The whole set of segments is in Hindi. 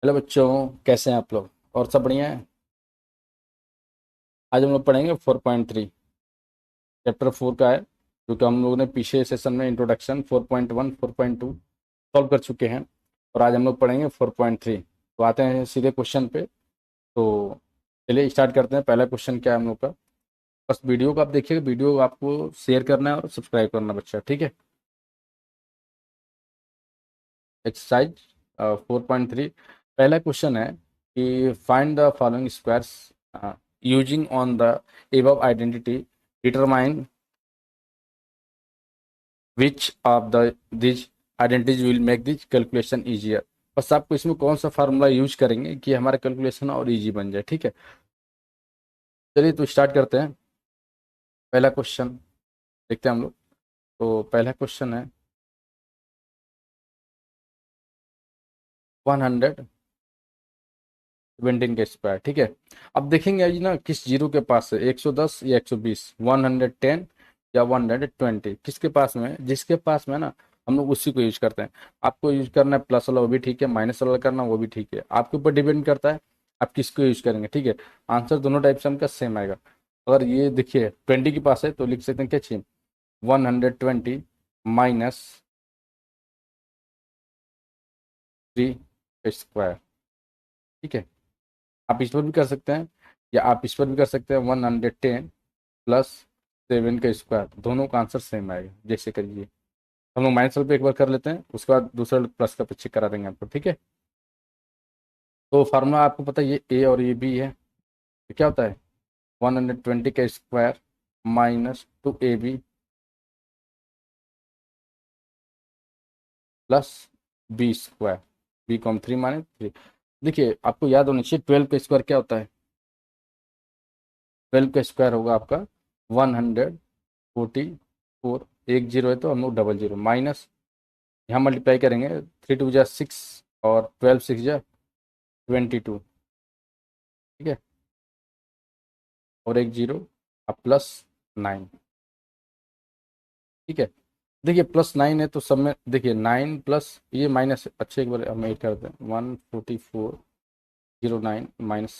हेलो बच्चों, कैसे हैं आप लोग? और सब बढ़िया है। आज हम लोग पढ़ेंगे 4.3, चैप्टर 4 का है, क्योंकि हम लोगों ने पिछले सेशन में इंट्रोडक्शन 4.1 4.2 सॉल्व कर चुके हैं। और आज हम लोग पढ़ेंगे 4.3। तो आते हैं सीधे क्वेश्चन पे। तो चलिए स्टार्ट करते हैं। पहला क्वेश्चन क्या है हम लोग का। बस वीडियो को आप देखिएगा, वीडियो को आपको शेयर करना है और सब्सक्राइब करना बच्चा, ठीक है। एक्सरसाइज 4.3, पहला क्वेश्चन है कि find the following squares using on the above identity, determine which of the these identities will make this calculation easier. बस आपको इसमें कौन सा फार्मूला यूज करेंगे कि हमारा कैलकुलेशन और इजी बन जाए, ठीक है। चलिए तो स्टार्ट करते हैं। पहला क्वेश्चन देखते हैं हम लोग। तो पहला क्वेश्चन है 117 के स्क्वायर, ठीक है। अब देखेंगे आज ना किस जीरो के पास है, 110 या 120, 110 या 120, किसके पास में है? जिसके पास में है ना, हम लोग उसी को यूज करते हैं। आपको यूज करना है प्लस वाला वो भी ठीक है, माइनस वाला करना वो भी ठीक है, आपके ऊपर डिपेंड करता है आप किसको यूज करेंगे, ठीक है। आंसर दोनों टाइप से हमका सेम आएगा। अगर ये देखिए 20 के पास है तो लिख सकते हैं क्या चाहिए, 120 माइनस 3 स्क्वायर, ठीक है। आप इस पर भी कर सकते हैं या आप इस पर भी कर सकते हैं, 110 प्लस 7 का स्क्वायर, दोनों का आंसर सेम आएगा। जैसे करिए हम लोग माइनस वाले पे एक बार कर लेते हैं, उसके बाद दूसरा प्लस का पीछे करा देंगे आपको, ठीक है। तो फार्मूला आपको पता है, ये ए और ये बी है। तो क्या होता है, 120 का square minus 2ab plus B square, B को हम 3 माने 3। देखिए आपको याद होना चाहिए 12 का स्क्वायर क्या होता है। 12 का स्क्वायर होगा आपका 144, एक जीरो है तो हम लोग डबल जीरो माइनस, यहाँ मल्टीप्लाई करेंगे, 3 2 जा 6 और 12 6 जा 22, ठीक है। और एक जीरो, अब प्लस 9, ठीक है। देखिए +9 है तो सब में देखिए 9 प्लस ये माइनस, अच्छे एक बार हम एड करते हैं, 14409 माइनस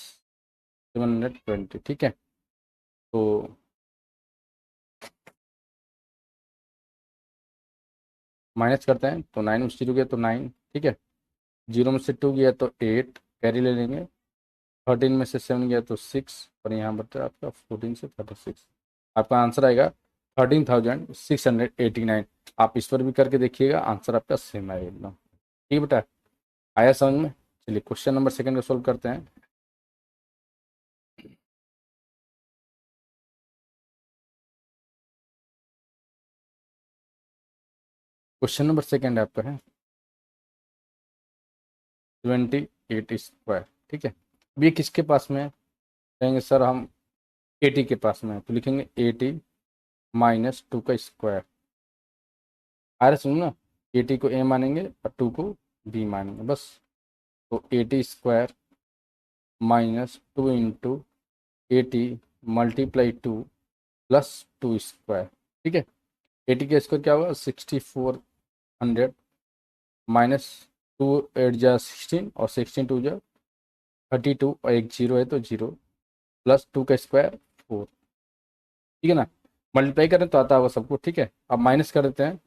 720, ठीक है। तो माइनस करते हैं तो 9 में से 0 गया तो 9, ठीक है। 0 में से 2 गया तो 8, कैरी ले लेंगे। 13 में से 7 गया तो 6, और यहाँ बचा आपका 14 से 36। आपका आंसर आएगा 13,689। आप इस पर भी करके देखिएगा, आंसर आपका सेम आएगा एकदम, ठीक है बेटा। आया समझ में? चलिए क्वेश्चन नंबर सेकंड को सोल्व करते हैं। क्वेश्चन नंबर सेकंड आपका है 28 स्क्वायर, ठीक है। अब ये किसके पास में है? कहेंगे सर हम 80 के पास में है, तो लिखेंगे 80 माइनस 2 का स्क्वायर। आ रहा सुनो ना, 80 को ए मानेंगे और 2 को बी मानेंगे बस। तो 80 square minus 2 into 80 multiply 2 plus 2 square, ठीक है। 80 का स्क्वायर क्या होगा, 6400 माइनस 2 8 जा 16 और 16 2 जा 32, और एक जीरो है तो जीरो, प्लस 2 का स्क्वायर 4, ठीक है ना। मल्टीप्लाई करें तो आता होगा सबको, ठीक है। अब माइनस कर देते हैं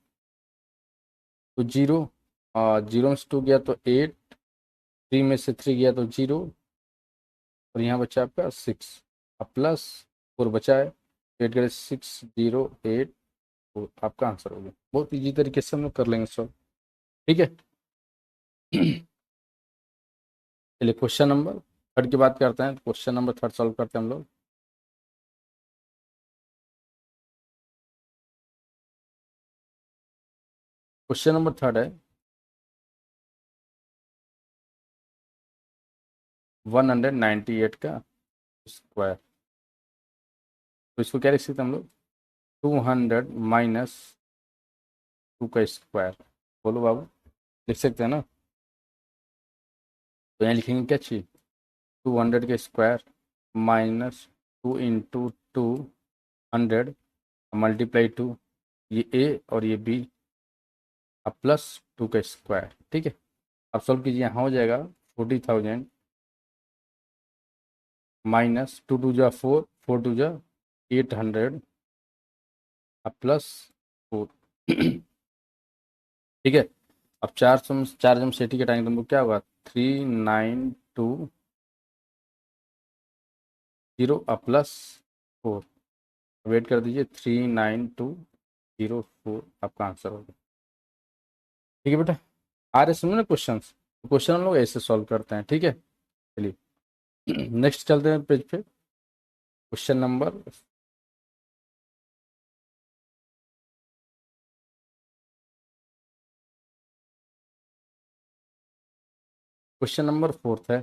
तो जीरो, 0 में से 2 गया तो 8, 3 में से 3 गया तो जीरो, और यहाँ बचा आपका 6, अब प्लस 4 बचा है, 8 करे 6084, आपका आंसर हो गया। बहुत इजी तरीके से हम लोग कर लेंगे सॉल्व, ठीक है। चलिए क्वेश्चन नंबर थर्ड की बात करते हैं। क्वेश्चन नंबर थर्ड सॉल्व करते हैं हम लोग। क्वेश्चन नंबर थर्ड है 198 का स्क्वायर। तो इसको क्या लिख सकते हैं हम लोग, 200 माइनस 2 का स्क्वायर। बोलो बाबू, लिख सकते हैं ना। तो यहाँ लिखेंगे क्या चाहिए, 200 का स्क्वायर माइनस 2 इंटू 200 मल्टीप्लाई 2, ये ए और ये बी, अब प्लस 2 का स्क्वायर, ठीक है। अब सॉल्व कीजिए, यहाँ हो जाएगा 40,000 माइनस 2 2 जा 4, 4 2 जा 800 अब प्लस 4। ठीक है। अब 4 जम 80 घटाएंगे तुमको क्या होगा? 3920 अब प्लस 4। वेट कर दीजिए, 3920 आपका आंसर होगा। ठीक है बेटा, आ रहे समझ ना क्वेश्चन? क्वेश्चन हम लोग ऐसे सॉल्व करते हैं। ठीक है, चलिए नेक्स्ट चलते हैं पेज पे। Question number question number fourth है।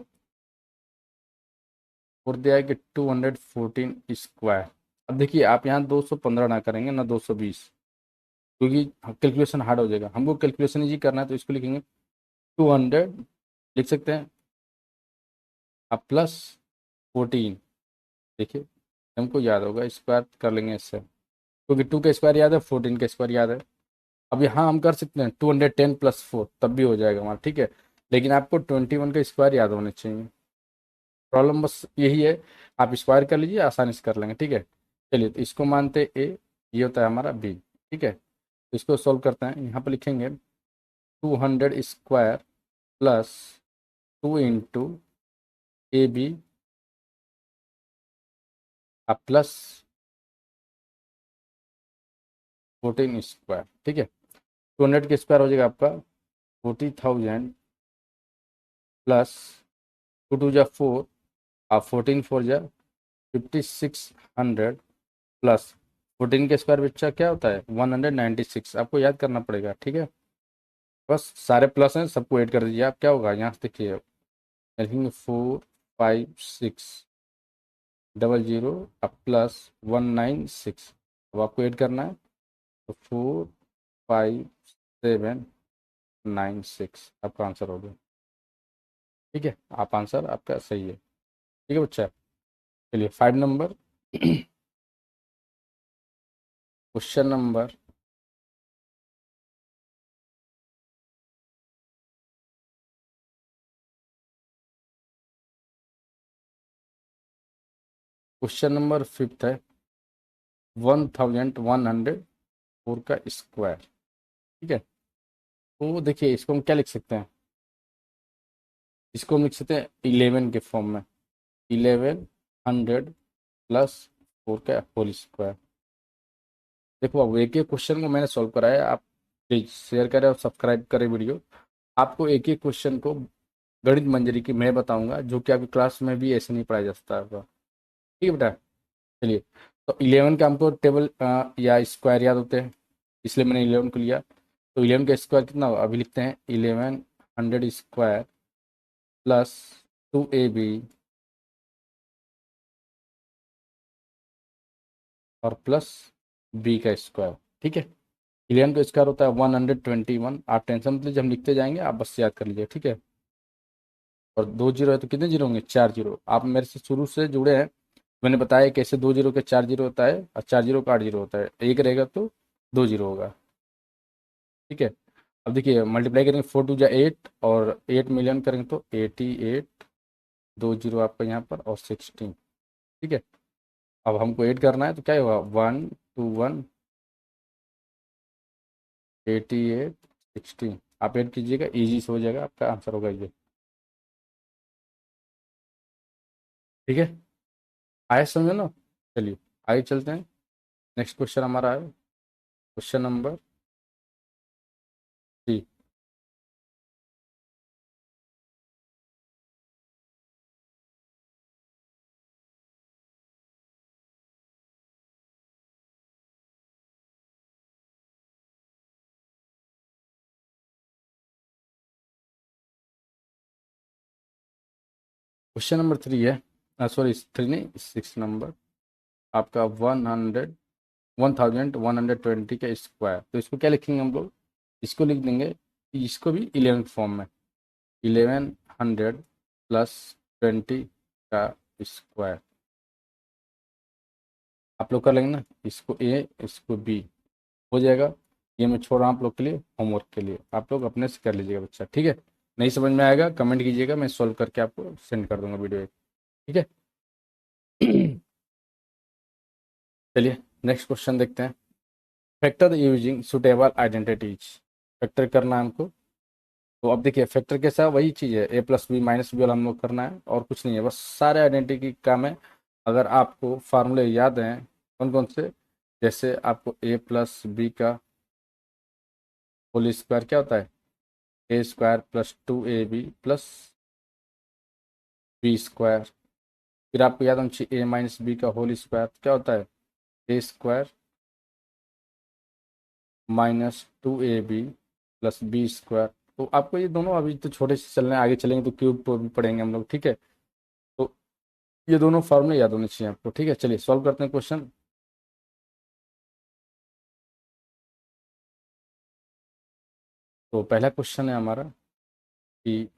फोर्थ दिया है कि 214 स्क्वायर। अब देखिए, आप यहाँ 215 ना करेंगे ना 220, क्योंकि कैलकुलेशन हार्ड हो जाएगा। हमको कैलकुलेशन इजी करना है, तो इसको लिखेंगे 200, लिख सकते हैं, अब प्लस 14। देखिए, हमको याद होगा, स्क्वायर कर लेंगे इससे, क्योंकि 2 का स्क्वायर याद है, 14 का स्क्वायर याद है। अब यहाँ हम कर सकते हैं 210 प्लस 4, तब भी हो जाएगा हमारा। ठीक है, लेकिन आपको 21 का स्क्वायर याद होने चाहिए। प्रॉब्लम बस यही है, आप स्क्वायर कर लीजिए, आसानी से कर लेंगे। ठीक है, चलिए, तो इसको मानते ए, ये होता है हमारा बी। ठीक है, तो इसको सॉल्व करते हैं। यहाँ पर लिखेंगे 200 स्क्वायर प्लस 2 इंटू AB अब प्लस 14 स्क्वायर। ठीक है, 200 के स्क्वायर हो जाएगा आपका 40,000 प्लस 2 2 जा 4 अब 14 4 जा 5600 प्लस 14 के स्क्वायर बच्चा क्या होता है? 196, आपको याद करना पड़ेगा। ठीक है, बस सारे प्लस हैं, सबको ऐड कर दीजिए। आप क्या होगा यहाँ से देखिए, लिखेंगे 45600 अब प्लस 196। अब आपको ऐड करना है, तो 45796 आपका आंसर हो गया। ठीक है, आप आंसर आपका सही है। ठीक है बच्चा, चलिए 5 number. Question number question number fifth है। 1104 का स्क्वायर। ठीक है, तो देखिए, इसको हम क्या लिख सकते हैं? इसको हम लिख सकते हैं 11 के फॉर्म में, 1100 प्लस 4 का होल स्क्वायर। देखो, अब एक एक क्वेश्चन को मैंने सॉल्व कराया, आप प्लीज शेयर करें और सब्सक्राइब करें वीडियो। आपको एक एक क्वेश्चन को गणित मंजरी की मैं बताऊंगा, जो कि आपकी क्लास में भी ऐसे नहीं पढ़ाया जा सकता होगा। ठीक है बेटा, चलिए, तो 11 का हमको टेबल या स्क्वायर याद होते हैं, इसलिए मैंने 11 को लिया। तो 11 का स्क्वायर कितना होगा? अभी लिखते हैं 1100 स्क्वायर प्लस 2AB और प्लस B का स्क्वायर। ठीक है, 11 का स्क्वायर होता है 121। आप टेंशन मत लीजिए, हम लिखते जाएंगे, आप बस याद कर लीजिए। ठीक है, और 2 जीरो है तो कितने जीरो होंगे? 4 जीरो। आप मेरे से शुरू से जुड़े हैं, मैंने बताया कैसे 2 जीरो के 4 जीरो होता है, और 4 जीरो का 8 जीरो होता है। एक रहेगा तो 2 जीरो होगा। ठीक है, अब देखिए, मल्टीप्लाई करेंगे 4 2 जा 8 और 8 मिलियन करेंगे तो 88, 2 जीरो आपका यहाँ पर, और 16। ठीक है, अब हमको ऐड करना है, तो क्या होगा? 1 2 1 88 16। आप ऐड कीजिएगा, इजी से हो जाएगा, आपका आंसर होगा ये। ठीक है, आए समझो ना? चलिए आगे चलते हैं। नेक्स्ट क्वेश्चन हमारा है क्वेश्चन नंबर 3। क्वेश्चन नंबर 3 है, सॉरी 3 नहीं, 6 नंबर। आपका 1120 का स्क्वायर। तो इसको क्या लिखेंगे हम लोग? इसको लिख देंगे, इसको भी 11 फॉर्म में, 1100 प्लस 20 का स्क्वायर। आप लोग कर लेंगे ना, इसको ए इसको बी, हो जाएगा। ये मैं छोड़ रहा हूँ आप लोग के लिए, होमवर्क के लिए, आप लोग अपने से कर लीजिएगा बच्चा। ठीक है, नहीं समझ में आएगा कमेंट कीजिएगा, मैं सॉल्व करके आपको सेंड कर दूंगा वीडियो, ठीक है। चलिए नेक्स्ट क्वेश्चन देखते हैं। Factor using suitable identities, factor करना है हमको। तो अब देखिए फैक्टर कैसा है, वही चीज़ है, ए प्लस बी माइनस बी वाला हम लोग करना है और कुछ नहीं है, बस सारे आइडेंटिटी काम है। अगर आपको फार्मूले याद हैं कौन कौन से, जैसे आपको ए प्लस बी का होल स्क्वायर क्या होता है, A square plus 2ab plus B square. फिर आपको याद होना चाहिए ए माइनस बी का होल स्क्वायर क्या होता है, A square -2ab plus B square. तो आपको ये दोनों अभी तो छोटे से चल रहे हैं, आगे चलेंगे तो क्यूब को भी पढ़ेंगे हम लोग, ठीक है। तो ये दोनों फार्मूले याद होने चाहिए आपको, ठीक है। चलिए सॉल्व करते हैं क्वेश्चन। तो पहला क्वेश्चन है हमारा कि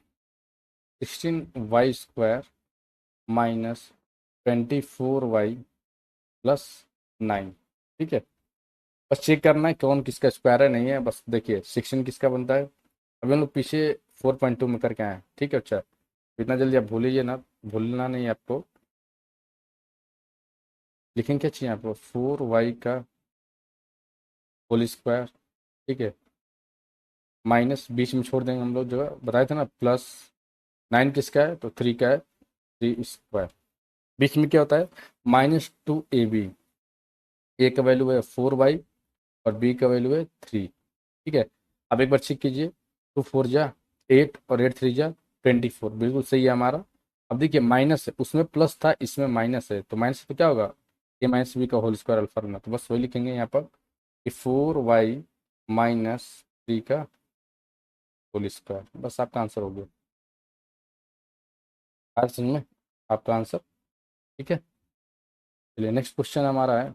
16y² -24y प्लस 9, ठीक है। बस चेक करना है कौन किसका स्क्वायर है, नहीं है। बस देखिए 16 किसका बनता है, अभी हम लोग पीछे 4.2 में करके आए हैं, ठीक है। अच्छा इतना जल्दी आप भूलिए ना, भूलना नहीं है आपको। लिखेंगे क्या चाहिए आपको, 4y का होल स्क्वायर, ठीक है, माइनस बीच में छोड़ देंगे हम लोग, जो बताए थे ना, प्लस 9 किसका है, तो 3 का है, 3 स्क्वायर। बीच में क्या होता है, -2ab, ए का वैल्यू है 4y और बी का वैल्यू है 3, ठीक है। अब एक बार चेक कीजिए, 2 4 जा 8 और 8 3 जा 24, बिल्कुल सही है हमारा। अब देखिए माइनस है, उसमें प्लस था इसमें माइनस है, तो माइनस तो क्या होगा, ए माइनस बी का होल स्क्वायर अल्फा ना, तो बस वही लिखेंगे यहाँ पर कि 4y -3 का होल स्क्वायर, बस आपका आंसर हो गया। हर चीज में आपका आंसर, ठीक है। चलिए नेक्स्ट क्वेश्चन हमारा है,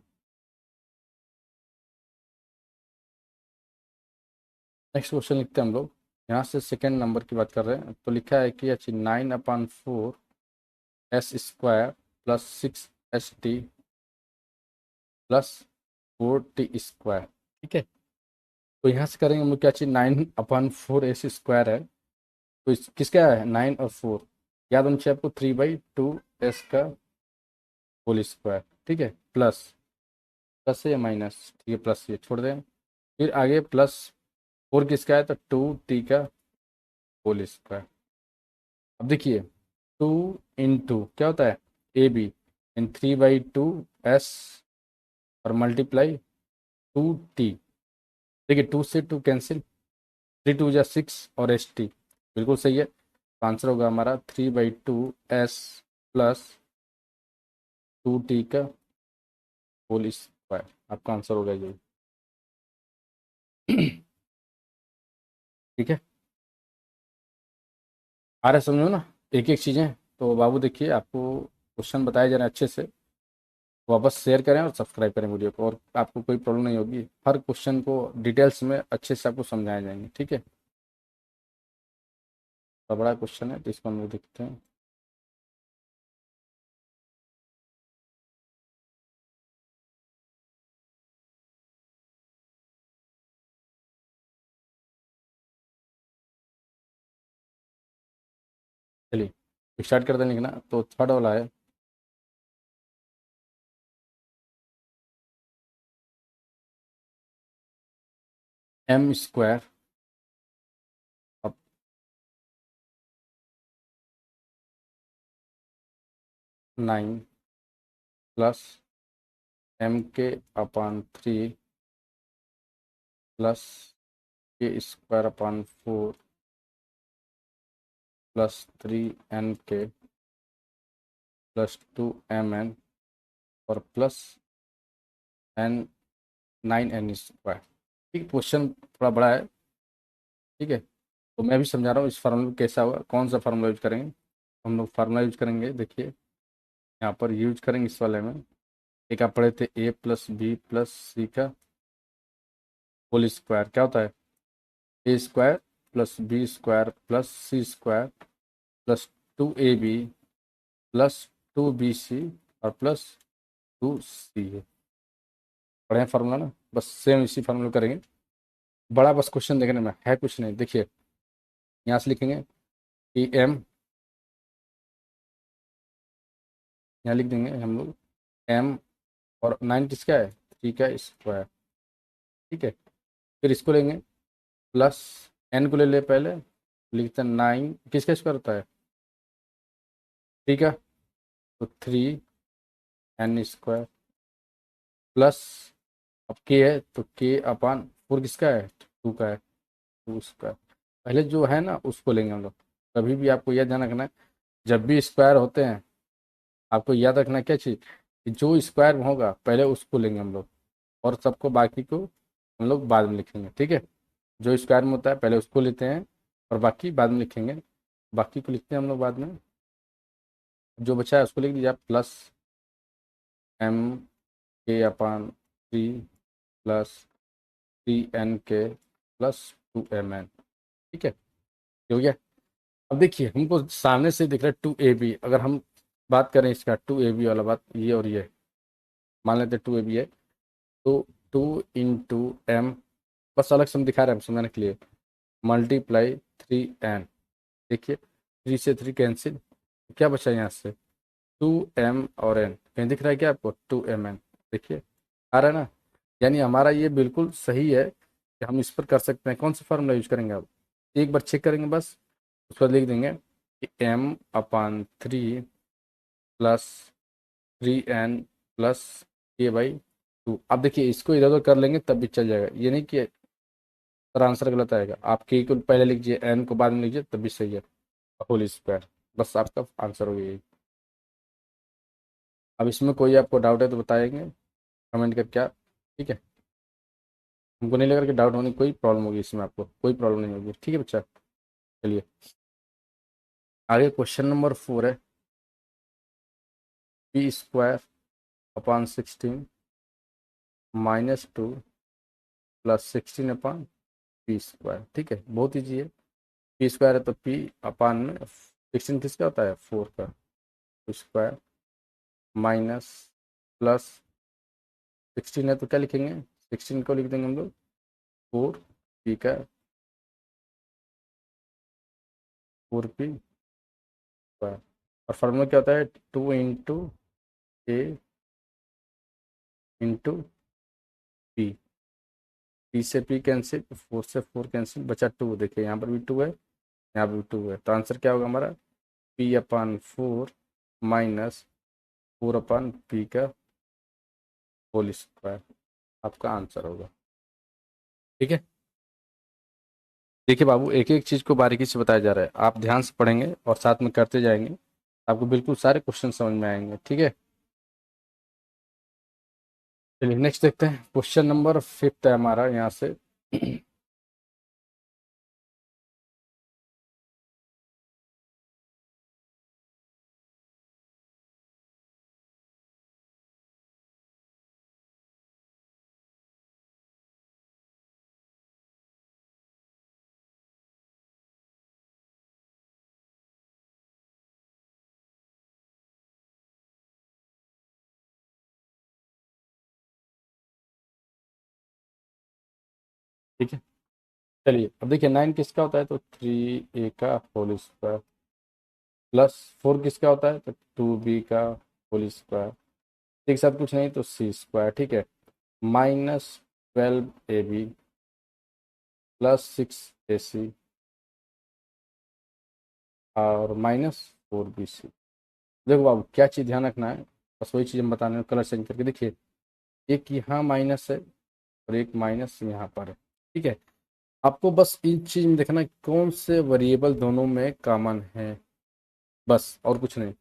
नेक्स्ट क्वेश्चन लिखते हैं हम लोग। यहाँ से सेकेंड नंबर की बात कर रहे हैं, तो लिखा है कि अच्छी 9/4 s² plus 6st plus 4t², ठीक है। तो यहाँ से करेंगे हम लोग क्या चीज़, 9/4 s² है, तो किसका है 9 और 4, याद होना चाहिए आपको 3/2 s का होल स्क्वायर, ठीक है, प्लस, प्लस है या माइनस, ठीक है प्लस, ये छोड़ दें। फिर आगे प्लस 4 किसका है, तो 2t का होल स्क्वायर। अब देखिए 2 × क्या होता है, ab इन 3/2 s और मल्टीप्लाई 2t। देखिए 2 से 2 कैंसिल, 3 2 जा 6 और st, बिल्कुल सही है। तो आंसर होगा हमारा 3/2 s प्लस 2t का होल स्क्वायर, आपका आंसर होगा ये। ठीक है, आ रहा है समझो ना एक एक चीज़ें। तो बाबू देखिए आपको क्वेश्चन बताए जा रहे हैं अच्छे से, वापस शेयर करें और सब्सक्राइब करें वीडियो को, और आपको कोई प्रॉब्लम नहीं होगी, हर क्वेश्चन को डिटेल्स में अच्छे से आपको समझाए जाएंगे, ठीक है। तो बड़ा क्वेश्चन है तो इसको हम लोग देखते हैं। चलिए स्टार्ट करते हैं लिखना, तो थर्ड वाला है m² अब 9 प्लस m के/3 plus k² 4 plus 3n plus 2mn और प्लस n 9n²। ठीक, क्वेश्चन थोड़ा बड़ा है, ठीक है। तो मैं भी समझा रहा हूँ इस फार्मूला में कैसा हुआ, कौन सा फार्मूला यूज करेंगे। हम लोग फार्मूला यूज करेंगे, देखिए यहाँ पर यूज करेंगे इस वाले में, एक आप पढ़े थे a plus B plus C का होल स्क्वायर क्या होता है, a² plus b² plus c² plus 2ab plus 2bc और प्लस 2c है। पढ़े हैं फार्मूला ना, बस सेम इसी फार्मूला करेंगे। बड़ा बस क्वेश्चन देखने में है कुछ नहीं, देखिए यहाँ से लिखेंगे कि एम, यहाँ लिख देंगे हम लोग एम, और 9 किसका है, 3 का स्क्वायर, ठीक है। फिर इसको लेंगे प्लस एन को ले ले पहले, लिखते हैं 9 किसका स्क्वायर होता है, ठीक है, तो 3 n स्क्वायर प्लस, अब के है तो के अपान 4 किसका है, 2 का है, 2 स्क्वायर। पहले जो है ना उसको लेंगे हम लोग। कभी भी आपको यह ध्यान रखना है, जब भी स्क्वायर होते हैं आपको याद रखना है क्या चीज़, कि जो स्क्वायर में होगा पहले उसको लेंगे हम लोग, और सबको बाकी को हम लोग बाद में लिखेंगे, ठीक है। जो स्क्वायर में होता है पहले उसको लेते हैं और बाकी बाद में लिखेंगे, बाकी को लिखते हैं हम लोग बाद में। जो बचा है उसको लिख दीजिए आप, प्लस एम के अपान 3 प्लस 3 n के प्लस 2 mn, ठीक है, ये हो गया। अब देखिए हमको सामने से दिख रहा है 2ab, अगर हम बात करें इसका 2ab वाला बात, ये और ये मान लेते हैं 2ab है, तो 2 × m, बस अलग से हम दिखा रहे हैं हम समझाने के लिए, मल्टीप्लाई 3n, देखिए 3 से 3 कैंसिल, क्या बचा यहाँ से 2m और n, कहीं दिख रहा है क्या आपको 2mn, देखिए आ रहा है ना। यानी हमारा ये बिल्कुल सही है कि हम इस पर कर सकते हैं। कौन सा फार्मूला यूज करेंगे आप, एक बार चेक करेंगे बस, उस पर लिख देंगे कि m/3 plus 3n plus k/2। अब देखिए इसको इधर उधर कर लेंगे तब भी चल जाएगा, ये नहीं कि सर आंसर गलत आएगा, आप के को पहले लिखिए n को बाद में लीजिए तब भी सही है, होल स्क्वायर, बस आपका आंसर हो गया। अब इसमें कोई आपको डाउट है तो बताएंगे कमेंट करके आप, ठीक है। हमको नहीं लगा कि डाउट होने की कोई प्रॉब्लम होगी इसमें, आपको कोई प्रॉब्लम नहीं होगी, ठीक है बच्चा। चलिए आगे क्वेश्चन नंबर 4 है, p² / 16 -2 + 16/p², ठीक है, बहुत ईजी है। p² है तो p/16 किसका होता है, 4 का स्क्वायर, माइनस प्लस 16 है तो क्या लिखेंगे, 16 को लिख देंगे हम लोग 4p का 4p², और फॉर्मूला क्या होता है 2 × a × p से p कैंसिल, 4 से 4 कैंसिल, बचा 2, देखिए यहाँ पर भी 2 है यहाँ पर भी 2 है, तो आंसर क्या होगा हमारा p/4 माइनस 4/p का होल स्क्वायर, आपका आंसर होगा, ठीक है। देखिए बाबू एक एक चीज़ को बारीकी से बताया जा रहा है, आप ध्यान से पढ़ेंगे और साथ में करते जाएंगे, आपको बिल्कुल सारे क्वेश्चन समझ में आएंगे, ठीक है। चलिए नेक्स्ट देखते हैं, क्वेश्चन नंबर 5 है हमारा यहाँ से। ठीक है, चलिए अब देखिए 9 किसका होता है, तो 3a का होल स्क्वायर प्लस 4 किसका होता है, तो 2b का होल स्क्वायर, एक साथ कुछ नहीं तो c², ठीक है, -12ab प्लस 6ac और -4bc। देखो बाबू क्या चीज़ ध्यान रखना है, बस वही चीज़ हम बताने में, कलर चेंज करके देखिए, एक यहाँ माइनस है और एक माइनस यहाँ पर है, ठीक है। आपको बस इन चीज़ में देखना है कौन से वेरिएबल दोनों में कॉमन है, बस और कुछ नहीं।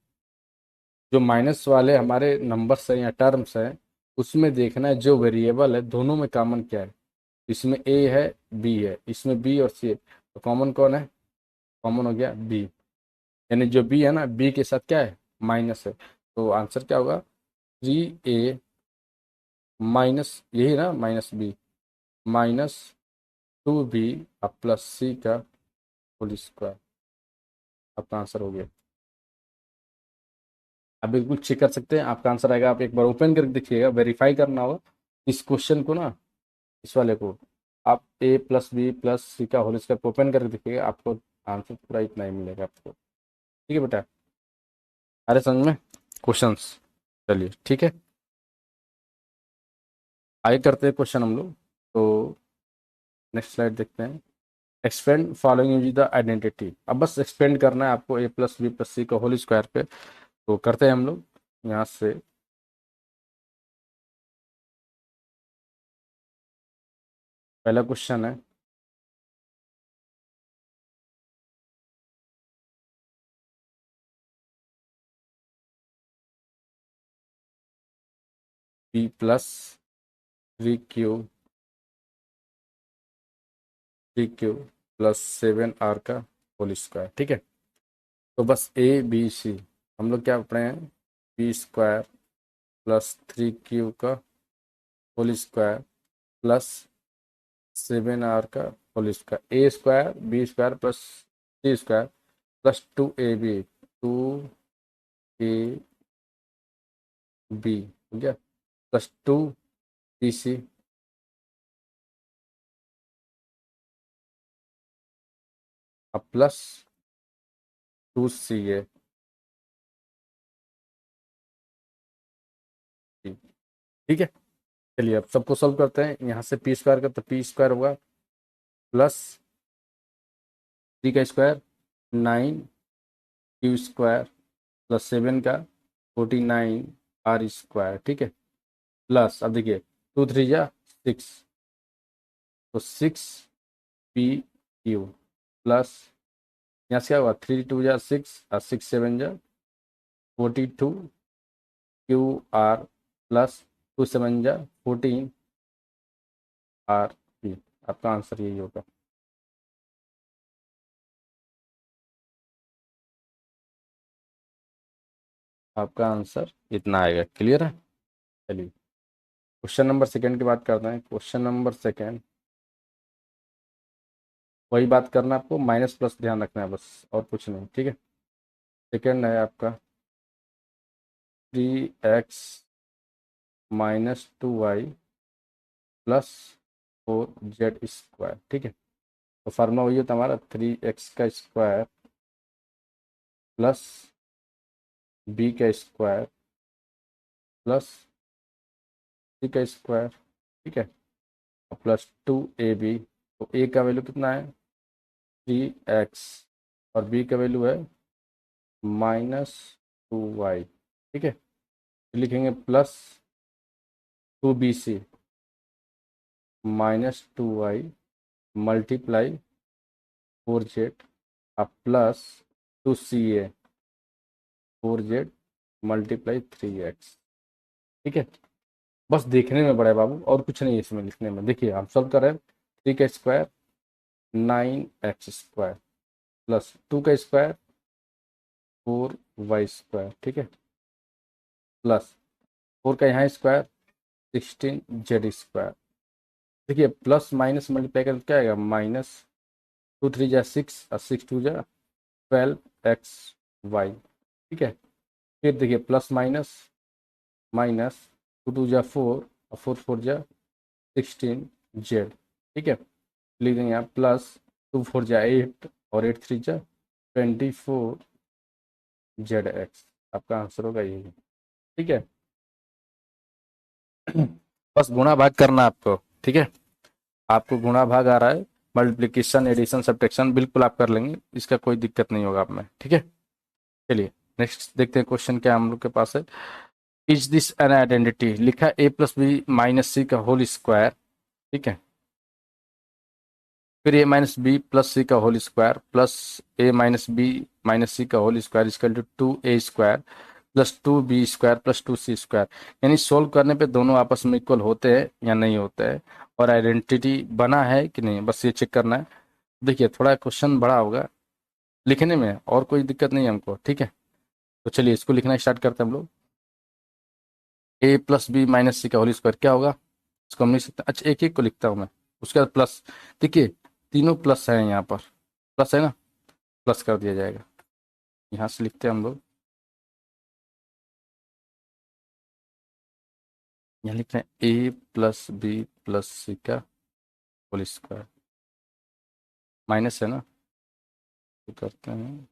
जो माइनस वाले हमारे नंबर्स हैं या टर्म्स हैं उसमें देखना है जो वेरिएबल है दोनों में कॉमन क्या है, इसमें ए है बी है, इसमें बी और सी है, तो कॉमन कौन है, कॉमन हो गया बी, यानी जो बी है ना बी के साथ क्या है माइनस है, तो आंसर क्या होगा 3a माइनस, यही ना -b -2b प्लस c का होल स्क्वायर, आपका आंसर हो गया। आप बिल्कुल चेक कर सकते हैं आपका आंसर आएगा, आप एक बार ओपन करके देखिएगा, वेरीफाई करना होगा इस क्वेश्चन को ना, इस वाले को आप a + b + c का होल स्क्वायर ओपन करके देखिएगा, आपको आंसर पूरा इतना ही मिलेगा आपको। ठीक है बेटा, अरे समझ में क्वेश्चंस। चलिए ठीक है, आगे करते हैं क्वेश्चन हम लोग। तो नेक्स्ट स्लाइड देखते हैं। Expand following use the identity. अब बस एक्सपेंड करना है आपको a+b+c का होल स्क्वायर पे। तो करते हैं हम लोग यहाँ से। पहला क्वेश्चन है b+3q 3q+7r का होल स्क्वायर। ठीक है, तो बस a b c हम लोग क्या पढ़े हैं, b² + 3q का होल स्क्वायर +7r का whole square, a² b² + c² +2ab 2ab हो गया, +2bc अब +2ca। ठीक है, चलिए अब सबको सॉल्व करते हैं। यहाँ से p² का, तो p² होगा +3 का स्क्वायर 9q² +7 का 49r²। ठीक है, प्लस अब देखिए 2 3 जा 6, तो 6p प्लस यहाँ से क्या हुआ, 3 2 जा 6 और 6 7 जा 42 qr प्लस 2 7 जा 14r। आपका आंसर यही होगा। आपका आंसर इतना आएगा। क्लियर है। चलिए क्वेश्चन नंबर सेकंड की बात करते हैं। क्वेश्चन नंबर सेकंड, वही बात करना, आपको माइनस प्लस ध्यान रखना है बस, और कुछ नहीं। ठीक है, सेकंड है आपका 3x-2y +4z²। ठीक है, तो फार्मूला वही होता है हमारा, 3x² plus b² plus c²। ठीक है, +2ab। तो a का वैल्यू कितना है 3x और b का वैल्यू है -2y। ठीक है, तो लिखेंगे +2bc -2y मल्टीप्लाई 4z अब +2ca 4z मल्टीप्लाई 3x। ठीक है, बस देखने में बड़ा है बाबू, और कुछ नहीं है इसमें लिखने में। देखिए हम सॉल्व कर रहे हैं। 3 का स्क्वायर 9x² प्लस 2 का स्क्वायर 4y²। ठीक है, प्लस 4 का यहाँ स्क्वायर 16z²। देखिए प्लस माइनस मल्टीप्लाई कर क्या आएगा, -2 3 जा 6 और 6 2 जा 12x y। ठीक है, फिर देखिए प्लस माइनस -2 2 जा 4 और 4 4 जा 16z। ठीक है, लिख देंगे यहाँ +2 4 जा 8 और 8 3 जा 24zx। आपका आंसर होगा यही। ठीक है, बस गुणा भाग करना आपको। ठीक है, आपको गुणा भाग आ रहा है, मल्टीप्लिकेशन एडिशन सब्ट्रैक्शन बिल्कुल आप कर लेंगे, इसका कोई दिक्कत नहीं होगा आप में। ठीक है, चलिए नेक्स्ट देखते हैं क्वेश्चन क्या हम लोग के पास है। इज दिस एन आइडेंटिटी, लिखा है a+b-c का होल स्क्वायर। ठीक है, फिर a-b+c का होल स्क्वायर प्लस a-b-c का whole square equal to 2a² +2b² +2c²। यानी सोल्व करने पे दोनों आपस में इक्वल होते हैं या नहीं होते हैं, और आइडेंटिटी बना है कि नहीं, बस ये चेक करना है। देखिए थोड़ा क्वेश्चन बड़ा होगा लिखने में, और कोई दिक्कत नहीं है हमको। ठीक है, तो चलिए इसको लिखना स्टार्ट करते हैं हम लोग। a+b-c का होल स्क्वायर क्या होगा, इसको हम लिख सकते हैं। अच्छा एक एक को लिखता हूँ मैं, उसके बाद प्लस। देखिए तीनों प्लस है यहाँ पर, प्लस है ना, प्लस कर दिया जाएगा। यहाँ से लिखते हैं हम लोग, यहाँ लिखते हैं a+b+c का होल स्क्वायर, माइनस है ना, तो करते हैं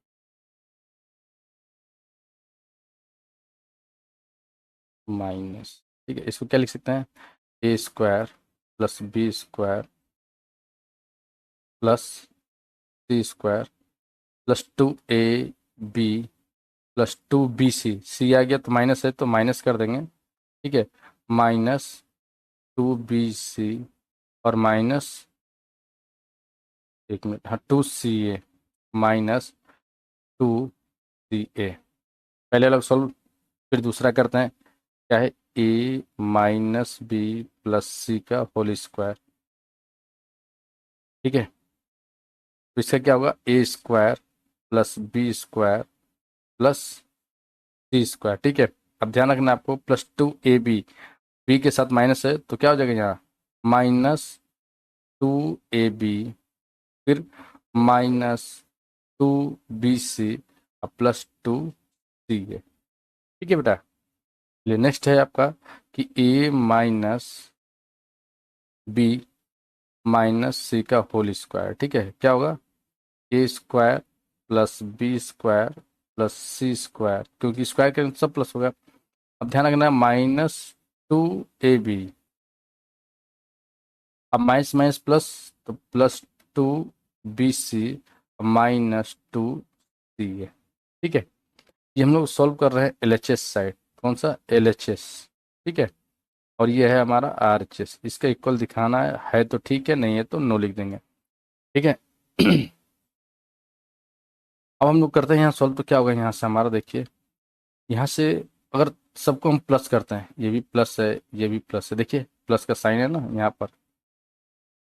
माइनस, ठीक है, इसको क्या लिख सकते हैं, A square plus B square plus C square plus 2ab plus 2bc, C आ गया तो माइनस है तो माइनस कर देंगे, ठीक है, माइनस 2bc और माइनस, एक मिनट, हाँ 2ca माइनस 2ca। पहले अलग सॉल्व, फिर दूसरा करते हैं, क्या है, A minus B plus C का होल स्क्वायर, ठीक है, तो इसका क्या होगा, A square plus B square plus C square, ठीक है। अब ध्यान रखना आपको, प्लस 2ab, बी के साथ माइनस है तो क्या हो जाएगा यहाँ, माइनस 2ab, फिर माइनस 2bc प्लस 2c है, ठीक है बेटा। चलिए नेक्स्ट है आपका कि A minus B minus C का होल स्क्वायर, ठीक है, क्या होगा, A square plus B square plus C square, क्योंकि स्क्वायर करेंगे तो सब प्लस होगा। अब ध्यान रखना, माइनस 2ab, अब माइनस माइनस प्लस, तो प्लस 2bc माइनस 2c है, ठीक है। ये हम लोग सॉल्व कर रहे हैं एलएचएस साइड, कौन सा, एलएचएस, ठीक है, और ये है हमारा आरएचएस, इसका इक्वल दिखाना है तो ठीक है, नहीं है तो नो लिख देंगे, ठीक है। अब हम लोग करते हैं यहाँ सॉल्व, तो क्या होगा यहाँ से हमारा, देखिए यहाँ से अगर सबको हम प्लस करते हैं, ये भी प्लस है ये भी प्लस है, देखिए प्लस का साइन है ना यहाँ पर,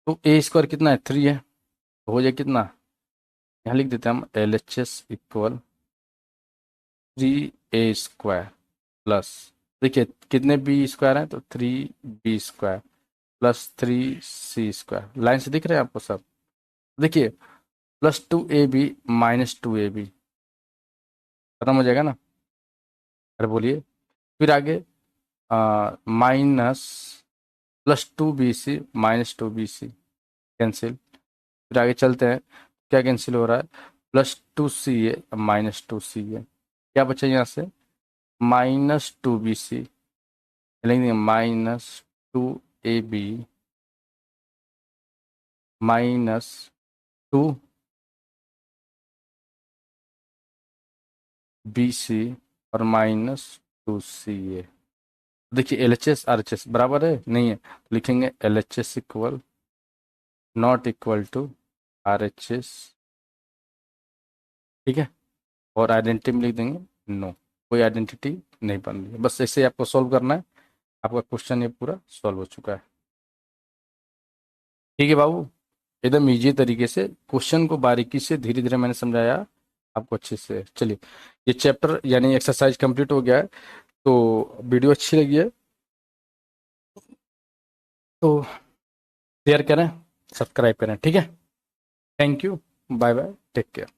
तो ए स्क्वायर कितना है, 3 है, तो हो जाए कितना, यहाँ लिख देते हैं हम L H S equal 3a square plus, देखिए कितने बी स्क्वायर हैं, तो 3b square plus 3c square, line से दिख रहे हैं आपको सब, देखिए प्लस 2ab माइनस 2ab, खत्म हो जाएगा ना, अरे बोलिए, फिर आगे minus plus 2bc minus 2bc cancel, फिर आगे चलते हैं, क्या कैंसिल हो रहा है, प्लस 2ca माइनस 2ca, क्या बचा यहाँ से, माइनस 2bc, लिखेंगे माइनस 2ab माइनस 2bc और माइनस 2ca। देखिए एलएचएस आरएचएस बराबर है, नहीं है, तो लिखेंगे LHS equal not equal to RHS, ठीक है, और आइडेंटिटी में लिख देंगे नो, कोई आइडेंटिटी नहीं बन रही है, बस ऐसे ही आपको सॉल्व करना है, आपका क्वेश्चन ये पूरा सॉल्व हो चुका है, ठीक है बाबू। एकदम ईजी तरीके से क्वेश्चन को बारीकी से धीरे धीरे मैंने समझाया आपको अच्छे से। चलिए ये चैप्टर यानी एक्सरसाइज कंप्लीट हो गया है, तो वीडियो अच्छी लगी है तो शेयर करें, सब्सक्राइब करें, ठीक है, thank you, bye bye, take care.